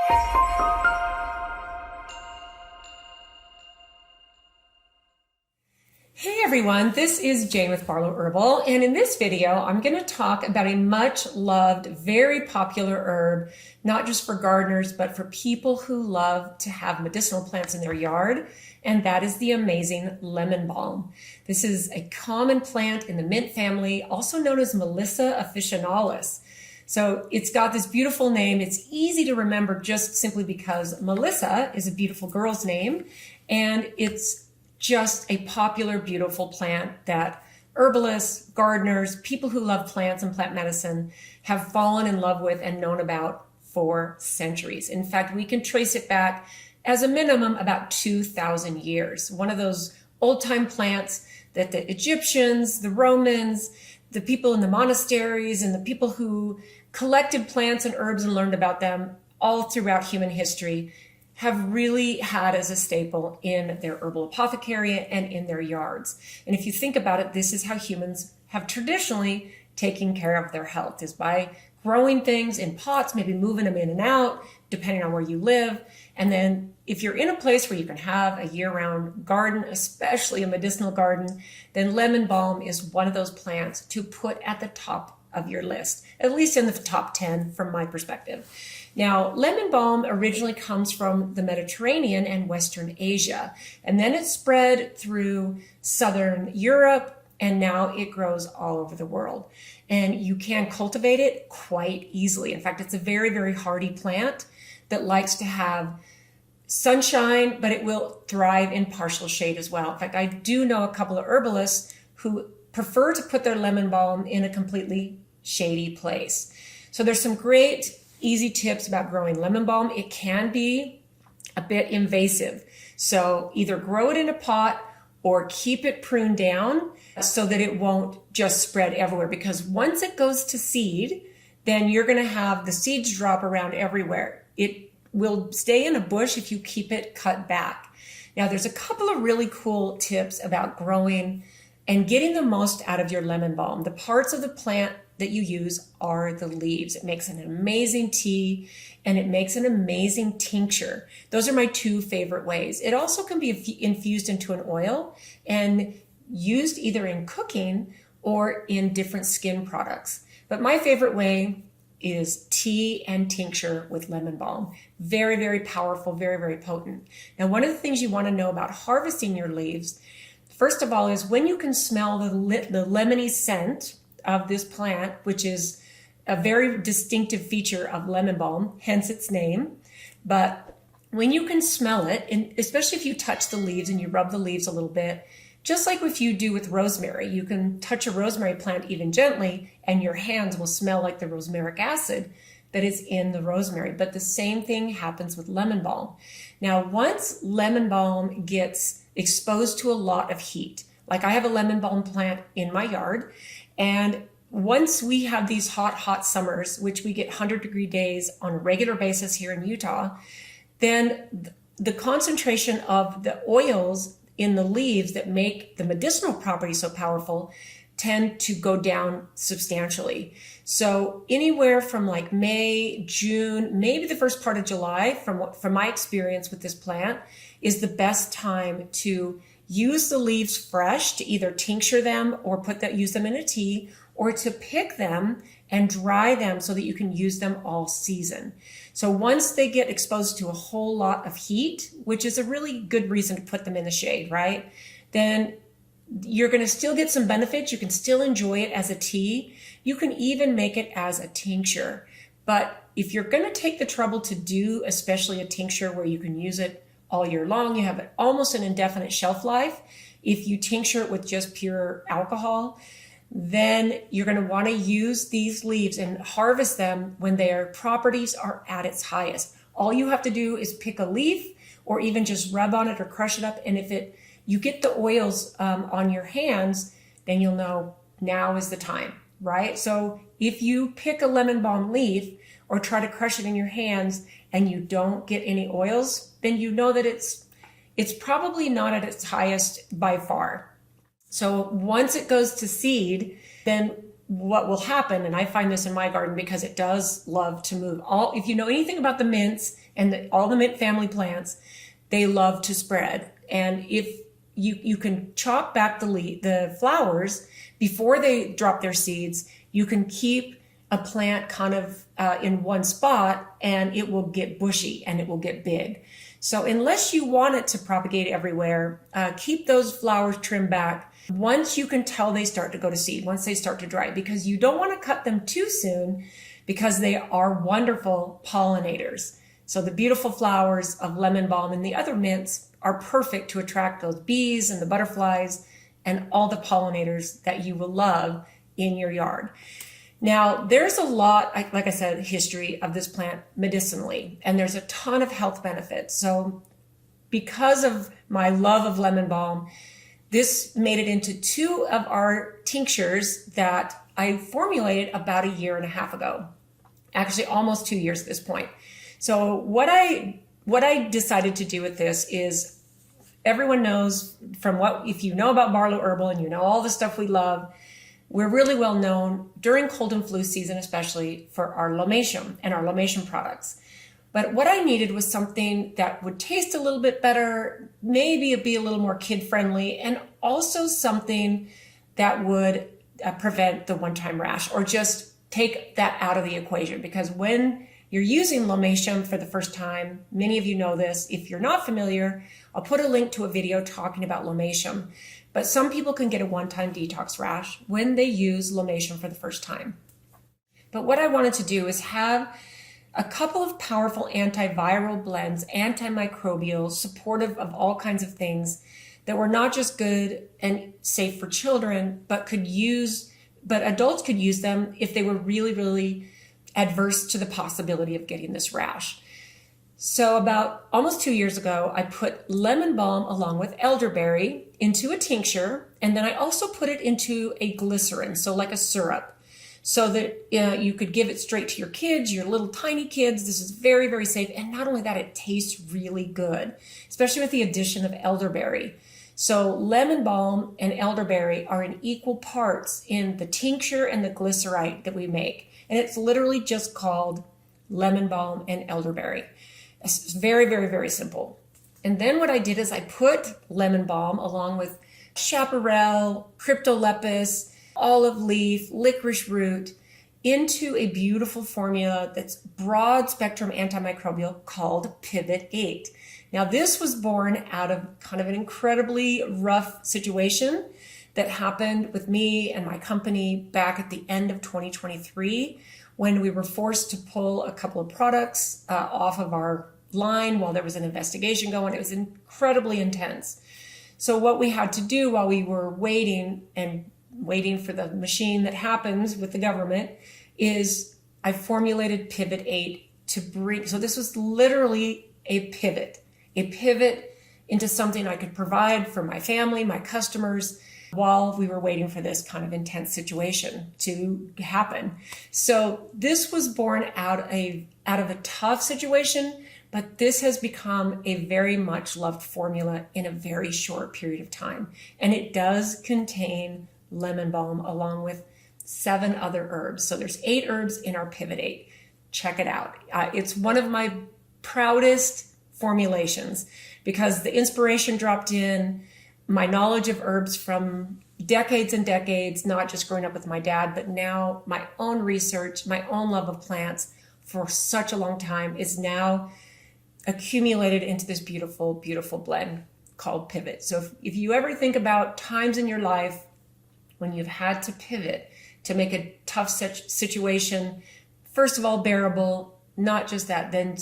Hey everyone, this is Jane with Barlow Herbal, and in this video I'm going to talk about a much loved, very popular herb, not just for gardeners, but for people who love to have medicinal plants in their yard, and that is the amazing lemon balm. This is a common plant in the mint family, also known as Melissa officinalis. So it's got this beautiful name. It's easy to remember just simply because Melissa is a beautiful girl's name, and it's just a popular, beautiful plant that herbalists, gardeners, people who love plants and plant medicine have fallen in love with and known about for centuries. In fact, we can trace it back as a minimum about 2,000 years. One of those old-time plants that the Egyptians, the Romans, the people in the monasteries, and the people who collected plants and herbs and learned about them all throughout human history have really had as a staple in their herbal apothecary and in their yards. And if you think about it, this is how humans have traditionally taken care of their health, is by growing things in pots, maybe moving them in and out, depending on where you live. And then if you're in a place where you can have a year-round garden, especially a medicinal garden, then lemon balm is one of those plants to put at the top of your list, at least in the top 10 from my perspective. Now, lemon balm originally comes from the Mediterranean and Western Asia, and then it spread through Southern Europe, and now it grows all over the world. And you can cultivate it quite easily. In fact, it's a very, very hardy plant that likes to have sunshine, but it will thrive in partial shade as well. In fact, I do know a couple of herbalists who prefer to put their lemon balm in a completely shady place. So there's some great easy tips about growing lemon balm. It can be a bit invasive. So either grow it in a pot or keep it pruned down so that it won't just spread everywhere. Because once it goes to seed, then you're going to have the seeds drop around everywhere. It will stay in a bush if you keep it cut back. Now, there's a couple of really cool tips about growing and getting the most out of your lemon balm. The parts of the plant that you use are the leaves. It makes an amazing tea and it makes an amazing tincture. Those are my two favorite ways. It also can be infused into an oil and used either in cooking or in different skin products. But my favorite way is tea and tincture with lemon balm. Very, very powerful, very, very potent. Now, one of the things you want to know about harvesting your leaves, first of all, is when you can smell the lemony scent of this plant, which is a very distinctive feature of lemon balm, hence its name. But when you can smell it, and especially if you touch the leaves and you rub the leaves a little bit, just like if you do with rosemary, you can touch a rosemary plant even gently and your hands will smell like the rosmaric acid that is in the rosemary. But the same thing happens with lemon balm. Now, once lemon balm gets exposed to a lot of heat, like I have a lemon balm plant in my yard, and once we have these hot summers, which we get 100-degree days on a regular basis here in Utah, then the concentration of the oils in the leaves that make the medicinal properties so powerful tend to go down substantially. So anywhere from like May, June, maybe the first part of July, from my experience with this plant, is the best time to use the leaves fresh, to either tincture them or use them in a tea, or to pick them and dry them so that you can use them all season. So once they get exposed to a whole lot of heat, which is a really good reason to put them in the shade, right? Then you're going to still get some benefits. You can still enjoy it as a tea. You can even make it as a tincture. But if you're going to take the trouble to do especially a tincture where you can use it all year long, you have almost an indefinite shelf life. If you tincture it with just pure alcohol, then you're going to want to use these leaves and harvest them when their properties are at its highest. All you have to do is pick a leaf or even just rub on it or crush it up. And if you get the oils on your hands, then you'll know now is the time, right? So if you pick a lemon balm leaf or try to crush it in your hands and you don't get any oils, then you know that it's probably not at its highest by far. So once it goes to seed, then what will happen, and I find this in my garden because it does love to move. If you know anything about the mints and all the mint family plants, they love to spread. And if you can chop back the flowers before they drop their seeds, you can keep a plant kind of in one spot, and it will get bushy and it will get big. So unless you want it to propagate everywhere, keep those flowers trimmed back once you can tell they start to go to seed, once they start to dry, because you don't want to cut them too soon because they are wonderful pollinators. So the beautiful flowers of lemon balm and the other mints are perfect to attract those bees and the butterflies and all the pollinators that you will love in your yard. Now, there's a lot, like I said, history of this plant medicinally, and there's a ton of health benefits. So because of my love of lemon balm, this made it into 2 of our tinctures that I formulated about 1.5 years ago. Actually, almost 2 years at this point. So what I decided to do with this is, everyone knows if you know about Barlow Herbal and you know all the stuff we love, we're really well known during cold and flu season, especially for our Lomatium and our Lomatium products. But what I needed was something that would taste a little bit better, maybe be a little more kid-friendly, and also something that would prevent the one-time rash, or just take that out of the equation. Because when you're using Lomatium for the first time, many of you know this. If you're not familiar, I'll put a link to a video talking about Lomatium. But some people can get a one-time detox rash when they use Lomatium for the first time. But what I wanted to do is have a couple of powerful antiviral blends, antimicrobial, supportive of all kinds of things that were not just good and safe for children, but adults could use them if they were really, really adverse to the possibility of getting this rash. So about almost 2 years ago, I put lemon balm along with elderberry into a tincture, and then I also put it into a glycerin, so like a syrup, so that you could give it straight to your kids, your little tiny kids. This is very, very safe. And not only that, it tastes really good, especially with the addition of elderberry. So lemon balm and elderberry are in equal parts in the tincture and the glycerite that we make. And it's literally just called lemon balm and elderberry. It's very, very, very simple. And then what I did is I put lemon balm along with chaparral, cryptolepis, olive leaf, licorice root into a beautiful formula that's broad spectrum antimicrobial called Pivot 8. Now this was born out of kind of an incredibly rough situation that happened with me and my company back at the end of 2023, when we were forced to pull a couple of products off of our line while there was an investigation going. It was incredibly intense. So what we had to do while we were waiting for the machine that happens with the government is I formulated Pivot 8 to bring, so this was literally a pivot into something I could provide for my family, my customers, while we were waiting for this kind of intense situation to happen. So this was born out of a tough situation, but this has become a very much loved formula in a very short period of time. And it does contain lemon balm along with 7 other herbs. So there's 8 herbs in our Pivot 8. Check it out. It's one of my proudest formulations because the inspiration dropped in, my knowledge of herbs from decades and decades, not just growing up with my dad, but now my own research, my own love of plants for such a long time is now accumulated into this beautiful, beautiful blend called Pivot. So if you ever think about times in your life when you've had to pivot to make a tough situation, first of all, bearable, not just that, then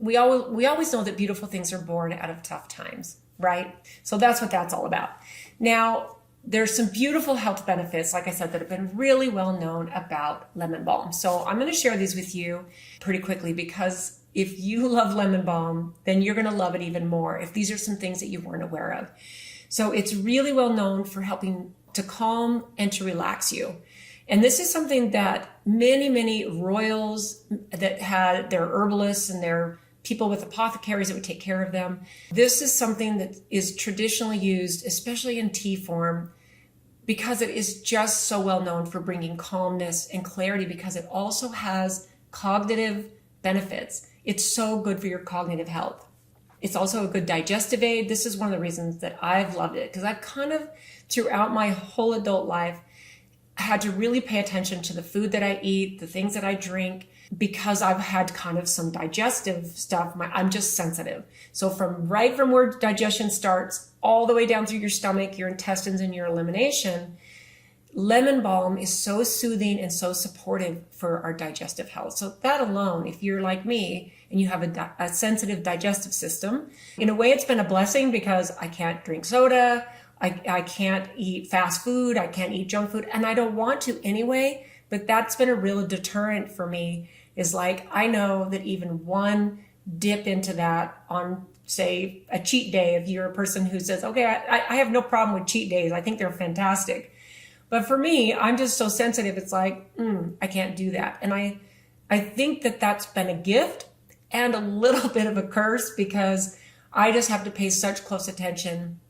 we always know that beautiful things are born out of tough times, right? So that's what that's all about. Now, there's some beautiful health benefits, like I said, that have been really well known about lemon balm. So I'm going to share these with you pretty quickly because if you love lemon balm, then you're going to love it even more if these are some things that you weren't aware of. So it's really well known for helping to calm and to relax you. And this is something that many, many royals that had their herbalists and their people with apothecaries that would take care of them. This is something that is traditionally used, especially in tea form, because it is just so well known for bringing calmness and clarity, because it also has cognitive benefits. It's so good for your cognitive health. It's also a good digestive aid. This is one of the reasons that I've loved it, because I've kind of, throughout my whole adult life, had to really pay attention to the food that I eat, the things that I drink, because I've had kind of some digestive stuff. I'm just sensitive. So right from where digestion starts, all the way down through your stomach, your intestines, and your elimination, lemon balm is so soothing and so supportive for our digestive health. So that alone, if you're like me and you have a sensitive digestive system, in a way it's been a blessing, because I can't drink soda, I can't eat fast food, I can't eat junk food, and I don't want to anyway, but that's been a real deterrent for me. Is like, I know that even one dip into that on, say, a cheat day, if you're a person who says, okay, I have no problem with cheat days, I think they're fantastic. But for me, I'm just so sensitive, it's like, I can't do that. And I think that that's been a gift and a little bit of a curse, because I just have to pay such close attention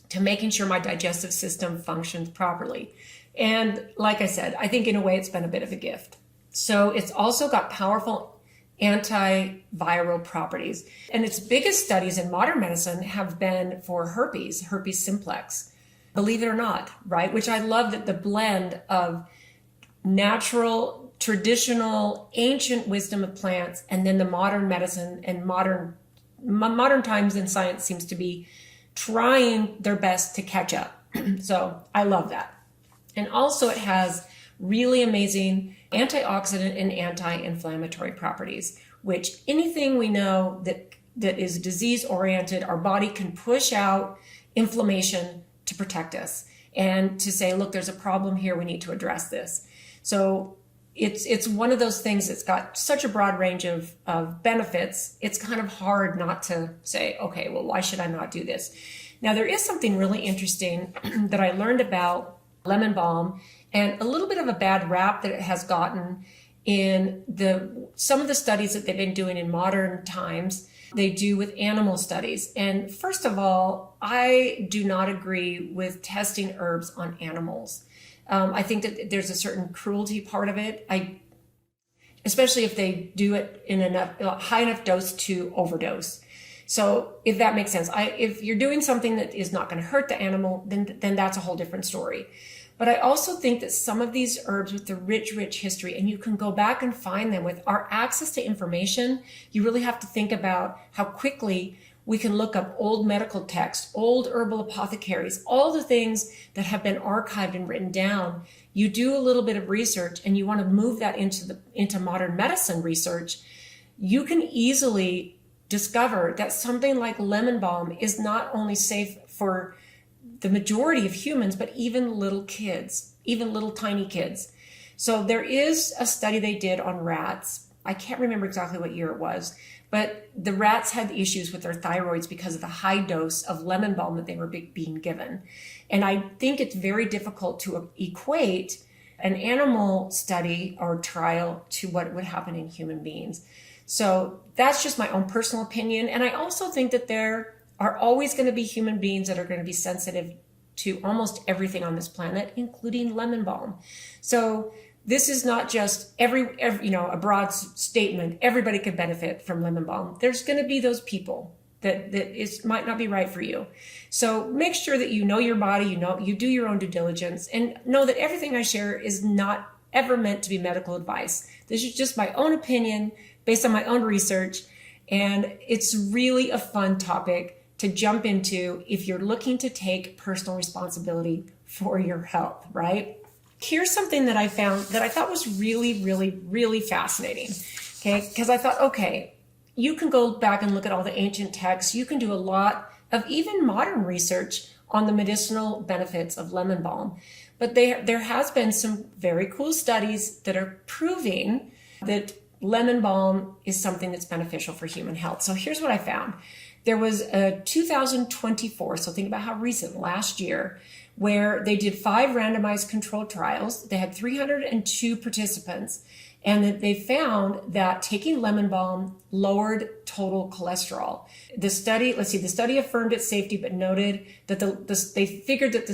to making sure my digestive system functions properly. And like I said, I think in a way it's been a bit of a gift. So it's also got powerful antiviral properties. And its biggest studies in modern medicine have been for herpes simplex, believe it or not, right? Which I love, that the blend of natural, traditional, ancient wisdom of plants, and then the modern medicine and modern times in science seems to be trying their best to catch up. So I love that. And also it has really amazing antioxidant and anti-inflammatory properties, which anything we know that is disease oriented, our body can push out inflammation to protect us and to say, look, there's a problem here, we need to address this. So it's one of those things that's got such a broad range of benefits. It's kind of hard not to say, okay, well, why should I not do this? Now, there is something really interesting that I learned about lemon balm, and a little bit of a bad rap that it has gotten in some of the studies that they've been doing in modern times. They do with animal studies. And first of all, I do not agree with testing herbs on animals. I think that there's a certain cruelty part of it. Especially if they do it in high enough dose to overdose. So if that makes sense, if you're doing something that is not going to hurt the animal, then that's a whole different story. But I also think that some of these herbs with the rich history, and you can go back and find them with our access to information, you really have to think about how quickly we can look up old medical texts, old herbal apothecaries, all the things that have been archived and written down. You do a little bit of research and you want to move that into modern medicine research, you can easily discover that something like lemon balm is not only safe for the majority of humans, but even little kids, even little tiny kids. So there is a study they did on rats. I can't remember exactly what year it was, but the rats had issues with their thyroids because of the high dose of lemon balm that they were being given. And I think it's very difficult to equate an animal study or trial to what would happen in human beings. So that's just my own personal opinion. And I also think that there are always going to be human beings that are going to be sensitive to almost everything on this planet, including lemon balm. So this is not just every a broad statement. Everybody could benefit from lemon balm. There's going to be those people that might not be right for you. So make sure that you know your body, you do your own due diligence, and know that everything I share is not ever meant to be medical advice. This is just my own opinion based on my own research. And it's really a fun topic to jump into if you're looking to take personal responsibility for your health, right? Here's something that I found that I thought was really fascinating, okay? Because I thought, okay, you can go back and look at all the ancient texts. You can do a lot of even modern research on the medicinal benefits of lemon balm. But there has been some very cool studies that are proving that lemon balm is something that's beneficial for human health. So here's what I found. There was a 2024, so think about how recent, last year, where they did 5 randomized controlled trials. They had 302 participants, and that they found that taking lemon balm lowered total cholesterol. The study affirmed its safety, but noted that they figured that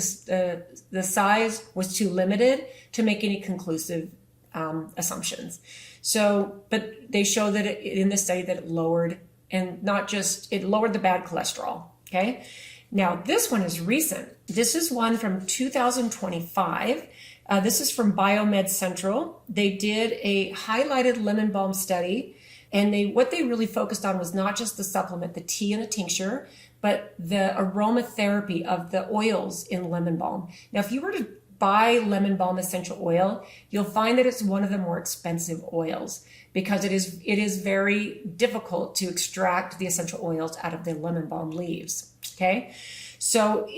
the size was too limited to make any conclusive assumptions. So, but they show that in the study that it lowered, and not just, it lowered the bad cholesterol. Okay. Now this one is recent. This is one from 2025. This is from Biomed Central. They did a highlighted lemon balm study, and what they really focused on was not just the supplement, the tea and the tincture, but the aromatherapy of the oils in lemon balm. Now, if you were to buy lemon balm essential oil, you'll find that it's one of the more expensive oils because it is very difficult to extract the essential oils out of the lemon balm leaves. Okay. So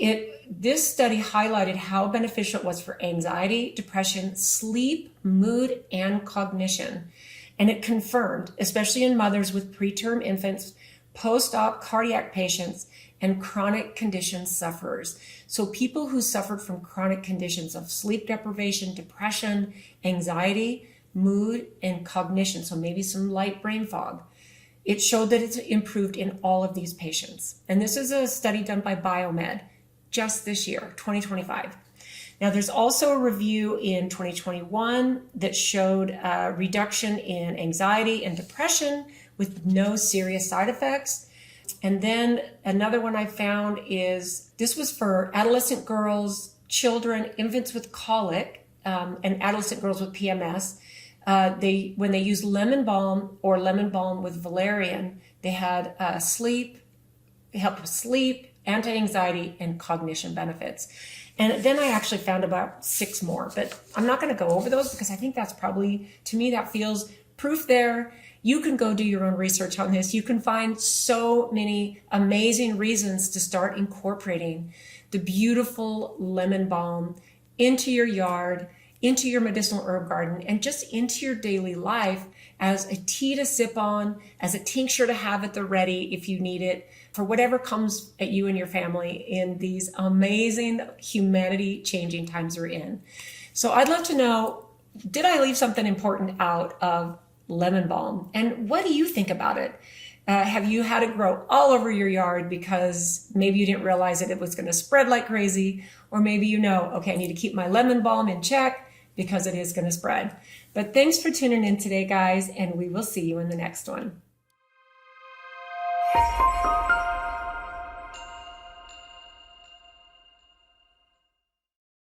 this study highlighted how beneficial it was for anxiety, depression, sleep, mood, and cognition. And it confirmed, especially in mothers with preterm infants, post-op cardiac patients, and chronic condition sufferers. So people who suffered from chronic conditions of sleep deprivation, depression, anxiety, mood, and cognition. So maybe some light brain fog. It showed that it's improved in all of these patients. And this is a study done by Biomed just this year, 2025. Now, there's also a review in 2021 that showed a reduction in anxiety and depression with no serious side effects. And then another one I found is, this was for adolescent girls, children, infants with colic, and adolescent girls with PMS. When they used lemon balm or lemon balm with valerian, they had it helped with sleep, anti-anxiety, and cognition benefits. And then I actually found about 6 more, but I'm not going to go over those because I think that's probably, to me, that feels proof there. You can go do your own research on this. You can find so many amazing reasons to start incorporating the beautiful lemon balm into your yard, into your medicinal herb garden, and just into your daily life as a tea to sip on, as a tincture to have at the ready if you need it, for whatever comes at you and your family in these amazing humanity-changing times we're in. So I'd love to know, did I leave something important out of lemon balm? And what do you think about it? Have you had it grow all over your yard because maybe you didn't realize that it was going to spread like crazy? Or maybe okay, I need to keep my lemon balm in check because it is going to spread. But thanks for tuning in today, guys, and we will see you in the next one.